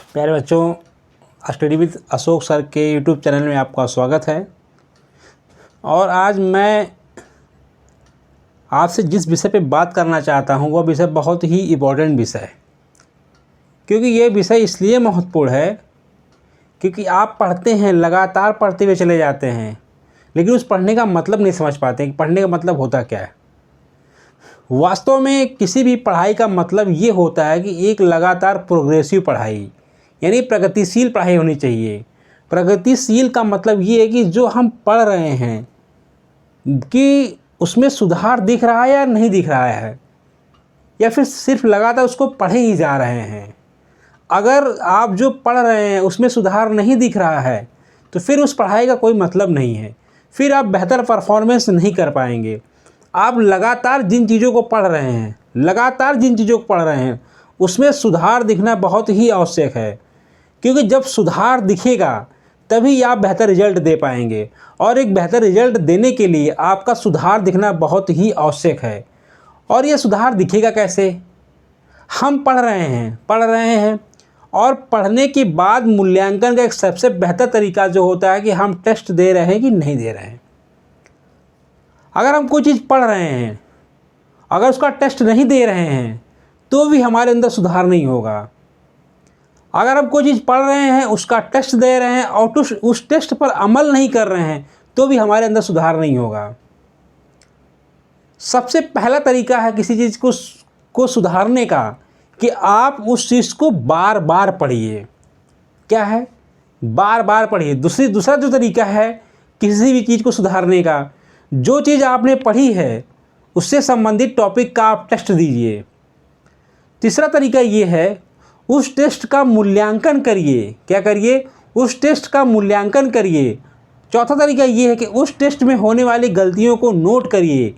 प्यारे बच्चों, study with Ashok sir के यूट्यूब चैनल में आपका स्वागत है। और आज मैं आपसे जिस विषय पे बात करना चाहता हूँ वह विषय बहुत ही इम्पोर्टेंट विषय है। क्योंकि ये विषय इसलिए महत्वपूर्ण है क्योंकि आप पढ़ते हैं, लगातार पढ़ते हुए चले जाते हैं, लेकिन उस पढ़ने का मतलब नहीं समझ पाते कि पढ़ने का मतलब होता क्या है। वास्तव में किसी भी पढ़ाई का मतलब ये होता है कि एक लगातार प्रोग्रेसिव पढ़ाई, यानी प्रगतिशील पढ़ाई होनी चाहिए। प्रगतिशील का मतलब ये है कि जो हम पढ़ रहे हैं कि उसमें सुधार दिख रहा है या नहीं दिख रहा है, या फिर सिर्फ लगातार उसको पढ़े ही जा रहे हैं। अगर आप जो पढ़ रहे हैं उसमें सुधार नहीं दिख रहा है तो फिर उस पढ़ाई का कोई मतलब नहीं है, फिर आप बेहतर परफॉर्मेंस नहीं कर पाएंगे। आप लगातार जिन चीज़ों को पढ़ रहे हैं उसमें सुधार दिखना बहुत ही आवश्यक है, क्योंकि जब सुधार दिखेगा तभी आप बेहतर रिजल्ट दे पाएंगे। और एक बेहतर रिजल्ट देने के लिए आपका सुधार दिखना बहुत ही आवश्यक है। और ये सुधार दिखेगा कैसे? हम पढ़ रहे हैं और पढ़ने के बाद मूल्यांकन का एक सबसे बेहतर तरीका जो होता है कि हम टेस्ट दे रहे हैं कि नहीं दे रहे हैं। अगर हम कोई चीज़ पढ़ रहे हैं, अगर उसका टेस्ट नहीं दे रहे हैं तो भी हमारे अंदर सुधार नहीं होगा। अगर हम कोई चीज़ पढ़ रहे हैं, उसका टेस्ट दे रहे हैं और उस टेस्ट पर अमल नहीं कर रहे हैं तो भी हमारे अंदर सुधार नहीं होगा। सबसे पहला तरीका है किसी चीज़ को सुधारने का कि आप उस चीज़ को बार बार पढ़िए। क्या है? बार बार पढ़िए। दूसरा जो तरीका है किसी भी चीज़ को सुधारने का, जो चीज़ आपने पढ़ी है उससे संबंधित टॉपिक का आप टेस्ट दीजिए। तीसरा तरीका ये है, उस टेस्ट का मूल्यांकन करिए। क्या करिए? उस टेस्ट का मूल्यांकन करिए। चौथा तरीका ये है कि उस टेस्ट में होने वाली गलतियों को नोट करिए।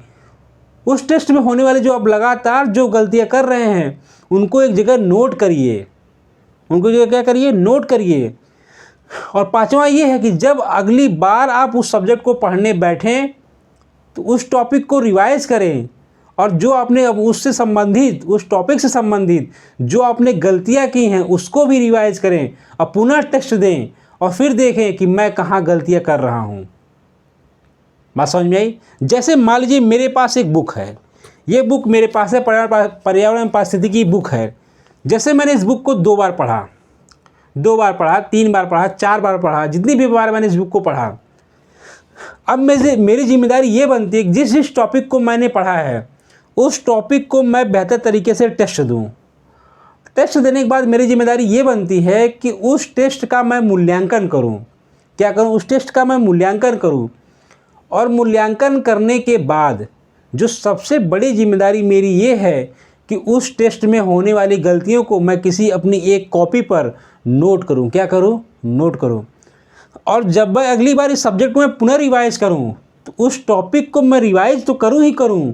उस टेस्ट में होने वाले जो आप लगातार जो गलतियां कर रहे हैं उनको एक जगह नोट करिए। उनको जगह क्या करिए? नोट करिए। और पांचवा ये है कि जब अगली बार आप उस सब्जेक्ट को पढ़ने बैठें तो उस टॉपिक को रिवाइज करें, और जो आपने अब उससे संबंधित, उस टॉपिक से संबंधित जो आपने गलतियां की हैं उसको भी रिवाइज करें और पुनः टेस्ट दें और फिर देखें कि मैं कहाँ गलतियां कर रहा हूँ। बात समझ में आई? जैसे मान लीजिए मेरे पास एक बुक है, ये बुक मेरे पास है, पर्यावरण पारिस्थितिकी की बुक है। जैसे मैंने इस बुक को 2 बार पढ़ा, 3 बार पढ़ा, 4 बार पढ़ा, जितनी भी बार मैंने इस बुक को पढ़ा, अब मेरी जिम्मेदारी ये बनती है कि जिस टॉपिक को मैंने पढ़ा है उस टॉपिक को मैं बेहतर तरीके से टेस्ट दूं। टेस्ट देने के बाद मेरी जिम्मेदारी ये बनती है कि उस टेस्ट का मैं मूल्यांकन करूं। क्या करूं? उस टेस्ट का मैं मूल्यांकन करूं। और मूल्यांकन करने के बाद जो सबसे बड़ी जिम्मेदारी मेरी ये है कि उस टेस्ट में होने वाली गलतियों को मैं किसी अपनी एक कॉपी पर नोट करूँ। क्या करूँ? नोट करूँ। और जब मैं अगली बार इस सब्जेक्ट को मैं पुनः रिवाइज करूँ तो उस टॉपिक को मैं रिवाइज तो करूँ ही करूँ,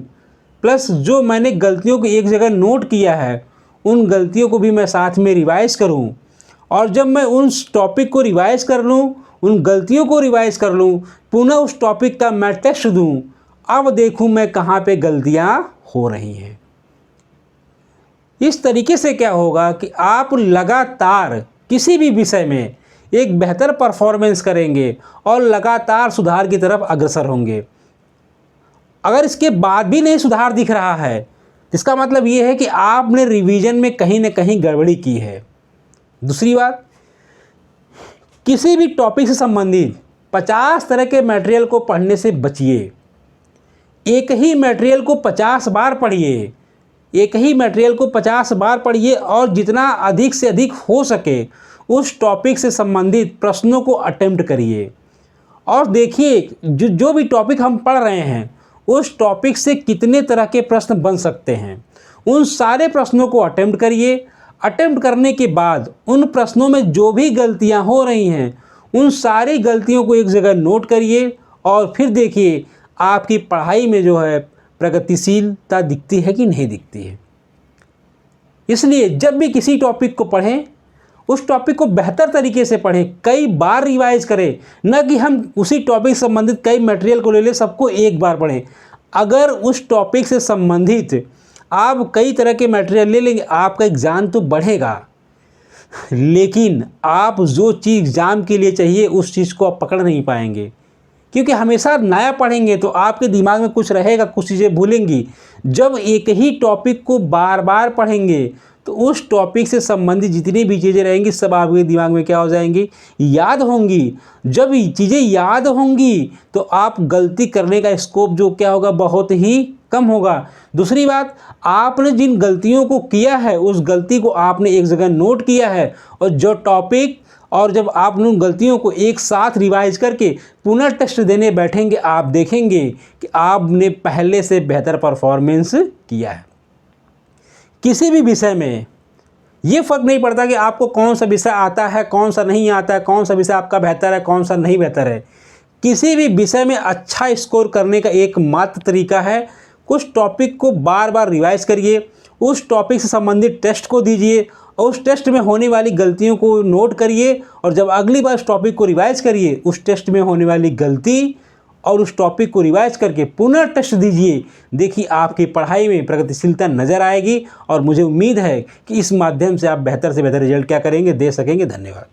प्लस जो मैंने गलतियों को एक जगह नोट किया है उन गलतियों को भी मैं साथ में रिवाइज करूं। और जब मैं उस टॉपिक को रिवाइज कर लूं, उन गलतियों को रिवाइज कर लूं, पुनः उस टॉपिक का मैं टेस्ट दूं, अब देखूं मैं कहां पे गलतियां हो रही हैं। इस तरीके से क्या होगा कि आप लगातार किसी भी विषय में एक बेहतर परफॉर्मेंस करेंगे और लगातार सुधार की तरफ अग्रसर होंगे। अगर इसके बाद भी नहीं सुधार दिख रहा है इसका मतलब ये है कि आपने रिवीजन में कहीं ना कहीं गड़बड़ी की है। दूसरी बात, किसी भी टॉपिक से संबंधित 50 तरह के मटेरियल को पढ़ने से बचिए। एक ही मटेरियल को 50 बार पढ़िए। एक ही मटेरियल को 50 बार पढ़िए और जितना अधिक से अधिक हो सके उस टॉपिक से संबंधित प्रश्नों को अटेम्प्ट करिए। और देखिए जो भी टॉपिक हम पढ़ रहे हैं उस टॉपिक से कितने तरह के प्रश्न बन सकते हैं, उन सारे प्रश्नों को अटेम्प्ट करिए। अटेम्प्ट करने के बाद उन प्रश्नों में जो भी गलतियां हो रही हैं उन सारी गलतियों को एक जगह नोट करिए और फिर देखिए आपकी पढ़ाई में जो है प्रगतिशीलता दिखती है कि नहीं दिखती है। इसलिए जब भी किसी टॉपिक को पढ़ें उस टॉपिक को बेहतर तरीके से पढ़ें, कई बार रिवाइज करें, न कि हम उसी टॉपिक से संबंधित कई मटेरियल को ले लें, सबको एक बार पढ़ें। अगर उस टॉपिक से संबंधित आप कई तरह के मटेरियल ले लेंगे आपका ज्ञान तो बढ़ेगा, लेकिन आप जो चीज़ एग्ज़ाम के लिए चाहिए उस चीज़ को आप पकड़ नहीं पाएंगे, क्योंकि हमेशा नया पढ़ेंगे तो आपके दिमाग में कुछ रहेगा, कुछ चीज़ें भूलेंगी। जब एक ही टॉपिक को बार बार पढ़ेंगे तो उस टॉपिक से संबंधित जितनी भी चीज़ें रहेंगी सब आपके दिमाग में क्या हो जाएंगी, याद होंगी। जब ये चीज़ें याद होंगी तो आप गलती करने का स्कोप जो क्या होगा, बहुत ही कम होगा। दूसरी बात, आपने जिन गलतियों को किया है उस गलती को आपने एक जगह नोट किया है, और जो टॉपिक और जब आप उन गलतियों को एक साथ रिवाइज करके पुनः टेस्ट देने बैठेंगे, आप देखेंगे कि आपने पहले से बेहतर परफॉर्मेंस किया है। किसी भी विषय में ये फ़र्क नहीं पड़ता कि आपको कौन सा विषय आता है, कौन सा नहीं आता है, कौन सा विषय आपका बेहतर है, कौन सा नहीं बेहतर है। किसी भी विषय में अच्छा स्कोर करने का एकमात्र तरीका है, कुछ टॉपिक को बार बार रिवाइज करिए, उस टॉपिक से संबंधित टेस्ट को दीजिए और उस टेस्ट में होने वाली गलतियों को नोट करिए, और जब अगली बार उस टॉपिक को रिवाइज करिए उस टेस्ट में होने वाली गलती और उस टॉपिक को रिवाइज करके पुनः टेस्ट दीजिए। देखिए आपकी पढ़ाई में प्रगतिशीलता नज़र आएगी, और मुझे उम्मीद है कि इस माध्यम से आप बेहतर से बेहतर रिजल्ट क्या करेंगे, दे सकेंगे। धन्यवाद।